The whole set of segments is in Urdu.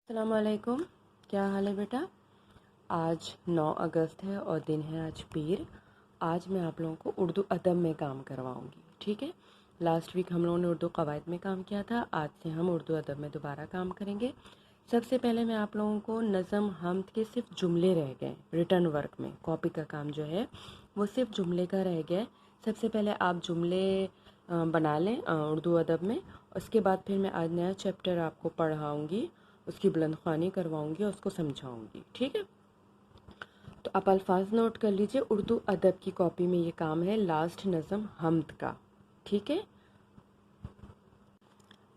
السلام علیکم، کیا حال ہے بیٹا؟ آج 9 اگست ہے اور دن ہے آج پیر۔ آج میں آپ لوگوں کو اردو ادب میں کام کرواؤں گی، ٹھیک ہے؟ لاسٹ ویک ہم لوگوں نے اردو قواعد میں کام کیا تھا، آج سے ہم اردو ادب میں دوبارہ کام کریں گے۔ سب سے پہلے میں آپ لوگوں کو نظم حمد کے صرف جملے رہ گئے ریٹن ورک میں، کاپی کا کام جو ہے وہ صرف جملے کا رہ گیا۔ سب سے پہلے آپ جملے بنا لیں اردو ادب میں، اس کے بعد پھر میں آج نیا چیپٹر آپ کو پڑھاؤں گی، اس کی بلند خوانی کرواؤں گی اور اس کو سمجھاؤں گی، ٹھیک ہے؟ تو آپ الفاظ نوٹ کر لیجئے، اردو ادب کی کاپی میں یہ کام ہے لاسٹ نظم حمد کا، ٹھیک ہے؟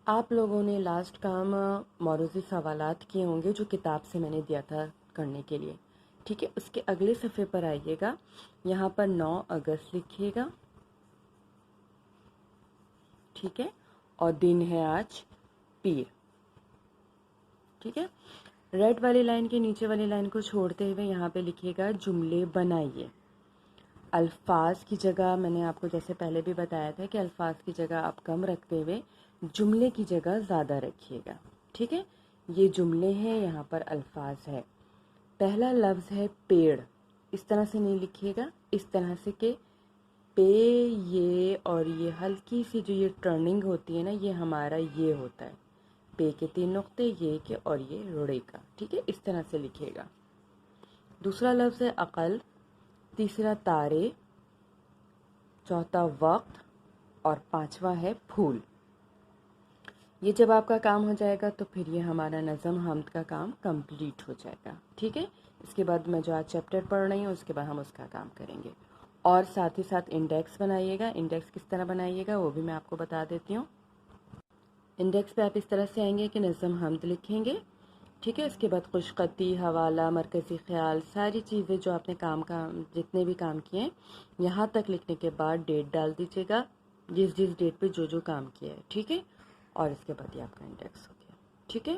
آپ لوگوں نے لاسٹ کام موروثی سوالات کیے ہوں گے جو کتاب سے میں نے دیا تھا کرنے کے لیے، ٹھیک ہے؟ اس کے اگلے صفحے پر آئیے گا، یہاں پر 9 اگست لکھیے گا، ٹھیک ہے؟ اور دن ہے آج پیر، ٹھیک ہے؟ ریڈ والی لائن کے نیچے والی لائن کو چھوڑتے ہوئے یہاں پہ لکھیے گا جملے بنائیے۔ الفاظ کی جگہ میں نے آپ کو جیسے پہلے بھی بتایا تھا کہ الفاظ کی جگہ آپ کم رکھتے ہوئے جملے کی جگہ زیادہ رکھیے گا، ٹھیک ہے؟ یہ جملے ہیں، یہاں پر الفاظ ہے۔ پہلا لفظ ہے پیڑ، اس طرح سے نہیں لکھیے گا، اس طرح سے کہ پے، یہ اور یہ ہلکی سی جو یہ ٹرننگ ہوتی ہے نا، یہ ہمارا یہ ہوتا ہے، پے کے 3 نقطے، یہ کے اور یہ روڑے کا، ٹھیک ہے؟ اس طرح سے لکھیے گا۔ دوسرا لفظ ہے عقل، تیسرا تارے، چوتھا وقت اور پانچواں ہے پھول۔ یہ جب آپ کا کام ہو جائے گا تو پھر یہ ہمارا نظم حمد کا کام کمپلیٹ ہو جائے گا، ٹھیک ہے؟ اس کے بعد میں جو آج چیپٹر پڑھ رہی ہوں اس کے بعد ہم اس کا کام کریں گے، اور ساتھ ہی ساتھ انڈیکس بنائیے گا۔ انڈیکس کس طرح بنائیے گا وہ بھی میں آپ کو بتا دیتی ہوں۔ انڈیکس پہ آپ اس طرح سے آئیں گے کہ نظم حمد لکھیں گے، ٹھیک ہے؟ اس کے بعد خوش خطی، حوالہ، مرکزی خیال، ساری چیزیں جو آپ نے جتنے بھی کام کیے ہیں یہاں تک لکھنے کے بعد ڈیٹ ڈال دیجیے گا، جس ڈیٹ پہ جو کام کیا ہے، ٹھیک ہے؟ اور اس کے بعد یہ آپ کا انڈیکس ہو گیا، ٹھیک ہے؟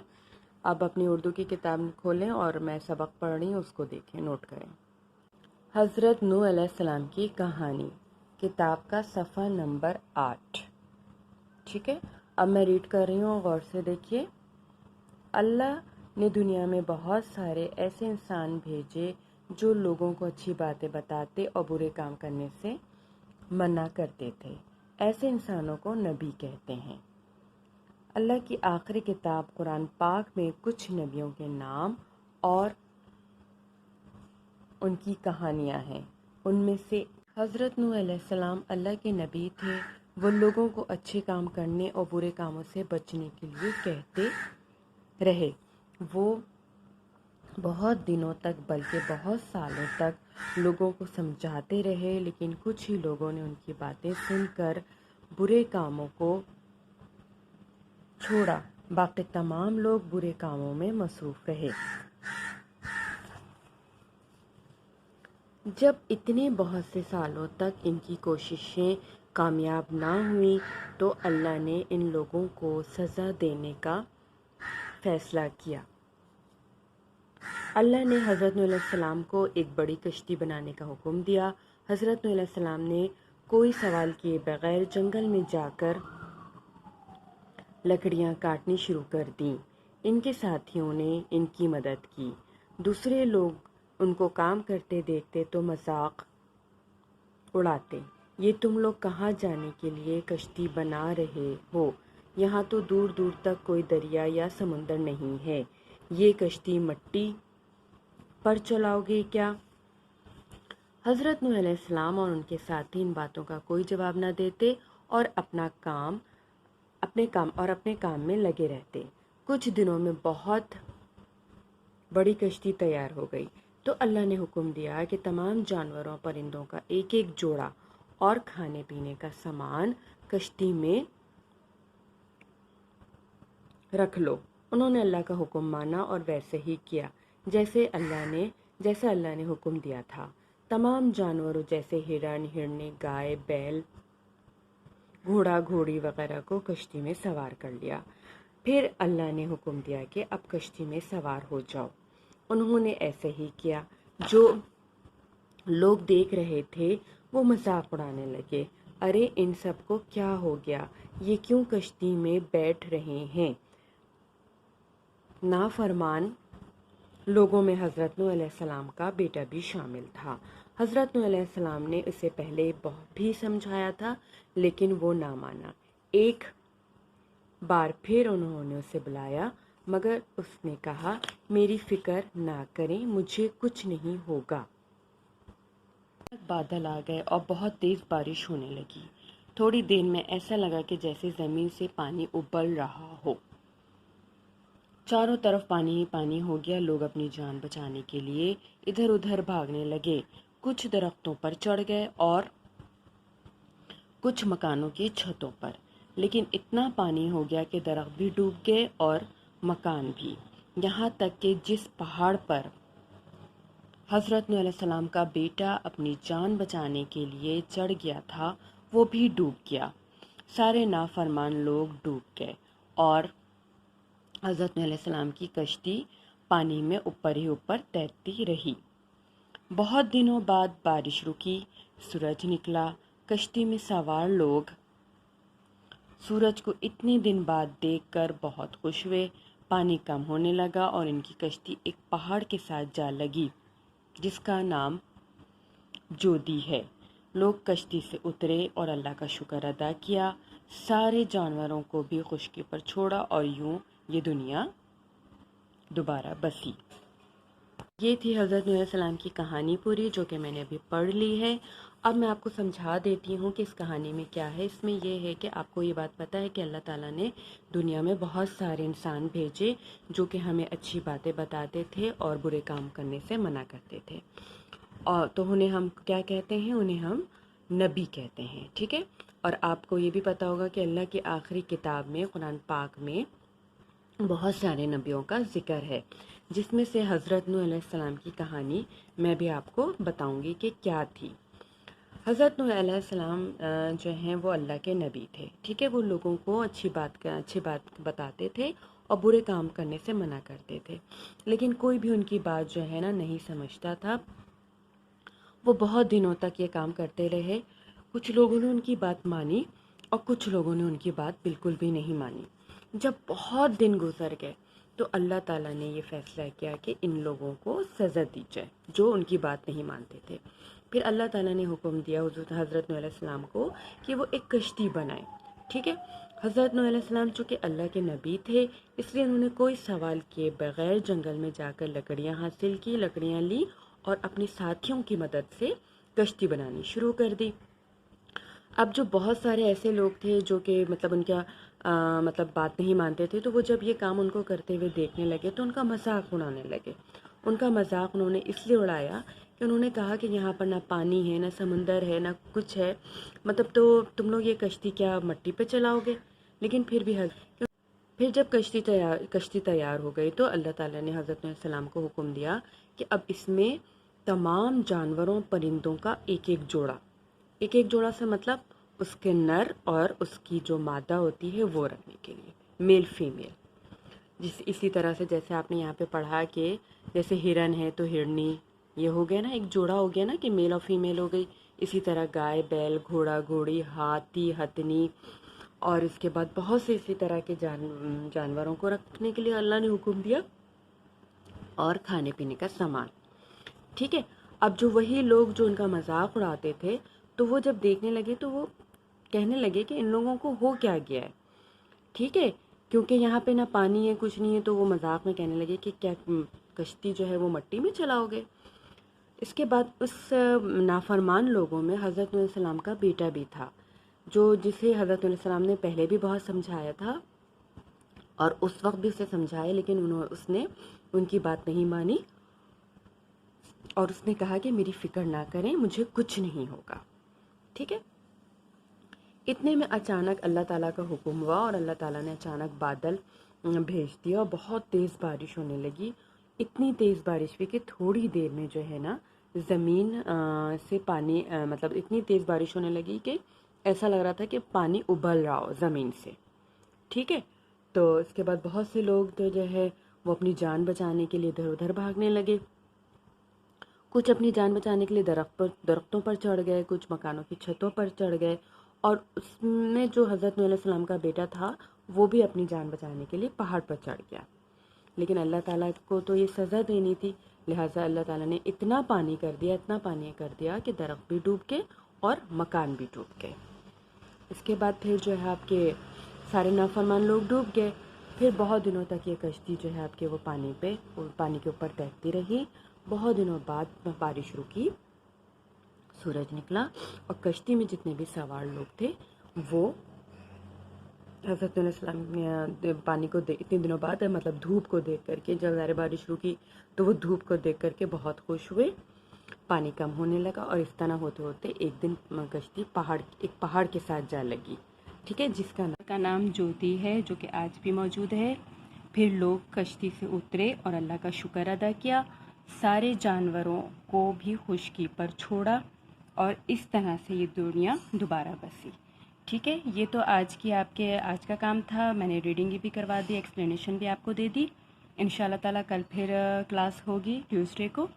اب اپنی اردو کی کتاب کھولیں اور میں سبق پڑھ رہی ہوں اس کو دیکھیں، نوٹ کریں۔ حضرت نوح علیہ السلام کی کہانی، کتاب کا صفحہ نمبر 8، ٹھیک ہے؟ اب میں ریڈ کر رہی ہوں، غور سے دیکھیے۔ اللہ نے دنیا میں بہت سارے ایسے انسان بھیجے جو لوگوں کو اچھی باتیں بتاتے اور برے کام کرنے سے منع کرتے تھے۔ ایسے انسانوں کو نبی کہتے ہیں۔ اللہ کی آخری کتاب قرآن پاک میں کچھ نبیوں کے نام اور ان کی کہانیاں ہیں۔ ان میں سے حضرت نوح علیہ السلام اللہ کے نبی تھے۔ وہ لوگوں کو اچھے کام کرنے اور برے کاموں سے بچنے کے لیے کہتے رہے۔ وہ بہت دنوں تک بلکہ بہت سالوں تک لوگوں کو سمجھاتے رہے، لیکن کچھ ہی لوگوں نے ان کی باتیں سن کر برے کاموں کو چھوڑا، باقی تمام لوگ برے کاموں میں مصروف رہے۔ جب اتنے بہت سے سالوں تک ان کی کوششیں کامیاب نہ ہوئیں تو اللہ نے ان لوگوں کو سزا دینے کا فیصلہ کیا۔ اللہ نے حضرت نوح علیہ السلام کو ایک بڑی کشتی بنانے کا حکم دیا۔ حضرت نوح علیہ السلام نے کوئی سوال کیے بغیر جنگل میں جا کر لکڑیاں کاٹنی شروع کر دیں۔ ان کے ساتھیوں نے ان کی مدد کی۔ دوسرے لوگ ان کو کام کرتے دیکھتے تو مذاق اڑاتے، یہ تم لوگ کہاں جانے کے لیے کشتی بنا رہے ہو؟ یہاں تو دور دور تک کوئی دریا یا سمندر نہیں ہے، یہ کشتی مٹی پر چلاؤ گے کیا؟ حضرت نوح علیہ السلام اور ان کے ساتھی ان باتوں کا کوئی جواب نہ دیتے اور اپنے کام میں لگے رہتے۔ کچھ دنوں میں بہت بڑی کشتی تیار ہو گئی تو اللہ نے حکم دیا کہ تمام جانوروں پرندوں کا ایک ایک جوڑا اور کھانے پینے کا سامان کشتی میں رکھ لو۔ انہوں نے اللہ کا حکم مانا اور ویسے ہی کیا جیسا اللہ نے حکم دیا تھا۔ تمام جانوروں جیسے ہرن، ہرنی، گائے، بیل، گھوڑا، گھوڑی وغیرہ کو کشتی میں سوار کر لیا۔ پھر اللہ نے حکم دیا کہ اب کشتی میں سوار ہو جاؤ۔ انہوں نے ایسے ہی کیا۔ جو لوگ دیکھ رہے تھے وہ مذاق اڑانے لگے، ارے ان سب کو کیا ہو گیا، یہ کیوں کشتی میں بیٹھ رہے ہیں؟ نافرمان لوگوں میں حضرت نوح علیہ السلام کا بیٹا بھی شامل تھا۔ حضرت نوح علیہ السلام نے اسے پہلے بہت بھی سمجھایا تھا لیکن وہ نہ مانا۔ ایک بار پھر انہوں نے اسے بلایا مگر اس نے کہا میری فکر نہ کریں، مجھے کچھ نہیں ہوگا۔ بادل آ گئے اور بہت تیز بارش ہونے لگی۔ تھوڑی دیر میں ایسا لگا کہ جیسے زمین سے پانی ابل رہا ہو۔ چاروں طرف پانی ہی پانی ہو گیا۔ لوگ اپنی جان بچانے کے لیے ادھر ادھر بھاگنے لگے۔ کچھ درختوں پر چڑھ گئے اور کچھ مکانوں کی چھتوں پر، لیکن اتنا پانی ہو گیا کہ درخت بھی ڈوب گئے اور مکان بھی، یہاں تک کہ جس پہاڑ پر حضرت نوح علیہ السلام کا بیٹا اپنی جان بچانے کے لیے چڑھ گیا تھا وہ بھی ڈوب گیا۔ سارے نافرمان لوگ ڈوب گئے اور حضرت نوح علیہ السلام کی کشتی پانی میں اوپر ہی اوپر تیرتی رہی۔ بہت دنوں بعد بارش رکی، سورج نکلا۔ کشتی میں سوار لوگ سورج کو اتنے دن بعد دیکھ کر بہت خوش ہوئے۔ پانی کم ہونے لگا اور ان کی کشتی ایک پہاڑ کے ساتھ جا لگی جس کا نام جودی ہے۔ لوگ کشتی سے اترے اور اللہ کا شکر ادا کیا، سارے جانوروں کو بھی خشکی پر چھوڑا اور یوں یہ دنیا دوبارہ بسی۔ یہ تھی حضرت نوح علیہ السلام کی کہانی پوری، جو کہ میں نے ابھی پڑھ لی ہے۔ اب میں آپ کو سمجھا دیتی ہوں کہ اس کہانی میں کیا ہے۔ اس میں یہ ہے کہ آپ کو یہ بات پتہ ہے کہ اللہ تعالیٰ نے دنیا میں بہت سارے انسان بھیجے جو کہ ہمیں اچھی باتیں بتاتے تھے اور برے کام کرنے سے منع کرتے تھے، اور تو انہیں ہم کیا کہتے ہیں؟ انہیں ہم نبی کہتے ہیں، ٹھیک ہے۔ اور آپ کو یہ بھی پتہ ہوگا کہ اللہ کی آخری کتاب میں، قرآن پاک میں بہت سارے نبیوں کا ذکر ہے، جس میں سے حضرت نوح علیہ السلام کی کہانی میں بھی آپ کو بتاؤں گی کہ کیا تھی۔ حضرت نوح علیہ السلام جو ہیں وہ اللہ کے نبی تھے، ٹھیک ہے۔ وہ لوگوں کو اچھی بات بتاتے تھے اور برے کام کرنے سے منع کرتے تھے، لیکن کوئی بھی ان کی بات جو ہے نا نہیں سمجھتا تھا۔ وہ بہت دنوں تک یہ کام کرتے رہے۔ کچھ لوگوں نے ان کی بات مانی اور کچھ لوگوں نے ان کی بات بالکل بھی نہیں مانی۔ جب بہت دن گزر گئے تو اللہ تعالیٰ نے یہ فیصلہ کیا کہ ان لوگوں کو سزا دی جائے جو ان کی بات نہیں مانتے تھے۔ پھر اللہ تعالیٰ نے حکم دیا حضرت نوح علیہ السلام کو کہ وہ ایک کشتی بنائے، ٹھیک ہے۔ حضرت نوح علیہ السلام چونکہ اللہ کے نبی تھے، اس لیے انہوں نے کوئی سوال کیے بغیر جنگل میں جا کر لکڑیاں حاصل کی، لکڑیاں لی اور اپنے ساتھیوں کی مدد سے کشتی بنانی شروع کر دی۔ اب جو بہت سارے ایسے لوگ تھے جو کہ مطلب ان کا بات نہیں مانتے تھے، تو وہ جب یہ کام ان کو کرتے ہوئے دیکھنے لگے تو ان کا مذاق اڑانے لگے۔ ان کا مذاق انہوں نے اس لیے اڑایا کہ انہوں نے کہا کہ یہاں پر نہ پانی ہے، نہ سمندر ہے، نہ کچھ ہے، تو تم لوگ یہ کشتی کیا مٹی پہ چلاؤ گے؟ لیکن پھر جب کشتی تیار ہو گئی تو اللہ تعالیٰ نے حضرت نوح علیہ السلام کو حکم دیا کہ اب اس میں تمام جانوروں پرندوں کا ایک ایک جوڑا سے مطلب اس کے نر اور اس کی جو مادہ ہوتی ہے وہ رکھنے کے لیے، میل فیمیل۔ اسی طرح سے جیسے آپ نے یہاں پہ پڑھا کہ جیسے ہرن ہے تو ہرنی، یہ ہو گیا نا، ایک جوڑا ہو گیا نا کہ میل اور فیمیل ہو گئی۔ اسی طرح گائے، بیل، گھوڑا، گھوڑی، ہاتھی، ہتھنی، اور اس کے بعد بہت سے اسی طرح کے جانوروں کو رکھنے کے لیے اللہ نے حکم دیا، اور کھانے پینے کا سامان، ٹھیک ہے۔ اب جو وہی لوگ جو ان کا مذاق اڑاتے تھے، تو وہ جب دیکھنے لگے تو وہ کہنے لگے کہ ان لوگوں کو ہو کیا گیا ہے، ٹھیک ہے، کیونکہ یہاں پہ نہ پانی ہے کچھ نہیں ہے، تو وہ مذاق میں کہنے لگے کہ کیا کشتی جو ہے وہ مٹی میں چلاؤ گے؟ اس کے بعد اس نافرمان لوگوں میں حضرت نوح علیہ السلام کا بیٹا بھی تھا، جسے حضرت نوح علیہ السلام نے پہلے بھی بہت سمجھایا تھا اور اس وقت بھی اسے سمجھایا، لیکن اس نے ان کی بات نہیں مانی اور اس نے کہا کہ میری فکر نہ کریں، مجھے کچھ نہیں ہوگا، ٹھیک ہے۔ اتنے میں اچانک اللہ تعالیٰ کا حکم ہوا اور اللہ تعالیٰ نے اچانک بادل بھیج دیا اور بہت تیز بارش ہونے لگی۔ اتنی تیز بارش ہوئی کہ تھوڑی دیر میں جو ہے نا زمین سے پانی اتنی تیز بارش ہونے لگی کہ ایسا لگ رہا تھا کہ پانی ابل رہا ہو زمین سے، ٹھیک ہے۔ تو اس کے بعد بہت سے لوگ جو ہے وہ اپنی جان بچانے کے لیے ادھر ادھر بھاگنے لگے۔ کچھ اپنی جان بچانے کے لیے درختوں پر چڑھ گئے، کچھ مکانوں کی چھتوں پر چڑھ گئے، اور اس میں جو حضرت نوح علیہ السلام کا بیٹا تھا وہ بھی اپنی جان بچانے کے لیے پہاڑ پر چڑھ گیا۔ لیکن اللہ تعالیٰ کو تو یہ سزا دینی تھی، لہٰذا اللہ تعالیٰ نے اتنا پانی کر دیا، اتنا پانی کر دیا کہ درخت بھی ڈوب گئے اور مکان بھی ڈوب گئے۔ اس کے بعد پھر جو ہے آپ کے سارے نافرمان لوگ ڈوب گئے۔ پھر بہت دنوں تک یہ کشتی جو ہے آپ کے وہ پانی کے اوپر تیرتی رہی۔ بہت دنوں بعد بارش رکی، سورج نکلا، اور کشتی میں جتنے بھی سوار لوگ تھے وہ حضرت علیہ السلام پانی کو اتنے دنوں بعد مطلب دھوپ کو دیکھ کر کے، جب ظاہر بارش رکی تو وہ دھوپ کو دیکھ کر کے بہت خوش ہوئے، پانی کم ہونے لگا، اور اس طرح ہوتے ہوتے ایک دن کشتی ایک پہاڑ کے ساتھ جا لگی، ٹھیک ہے، جس کا نام جوتی ہے، جو کہ آج بھی موجود ہے۔ پھر لوگ کشتی سے اترے اور اللہ کا شکر ادا کیا، سارے جانوروں کو بھی خشکی پر چھوڑا، اور اس طرح سے یہ دنیا دوبارہ بسی، ٹھیک ہے۔ یہ تو آج کا کام تھا، میں نے ریڈنگ بھی کروا دی، ایکسپلینیشن بھی آپ کو دے دی۔ انشاءاللہ تعالیٰ کل پھر کلاس ہوگی، ٹیوزڈے کو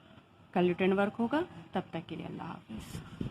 کل ریٹن ورک ہوگا، تب تک کے لیے اللہ حافظ۔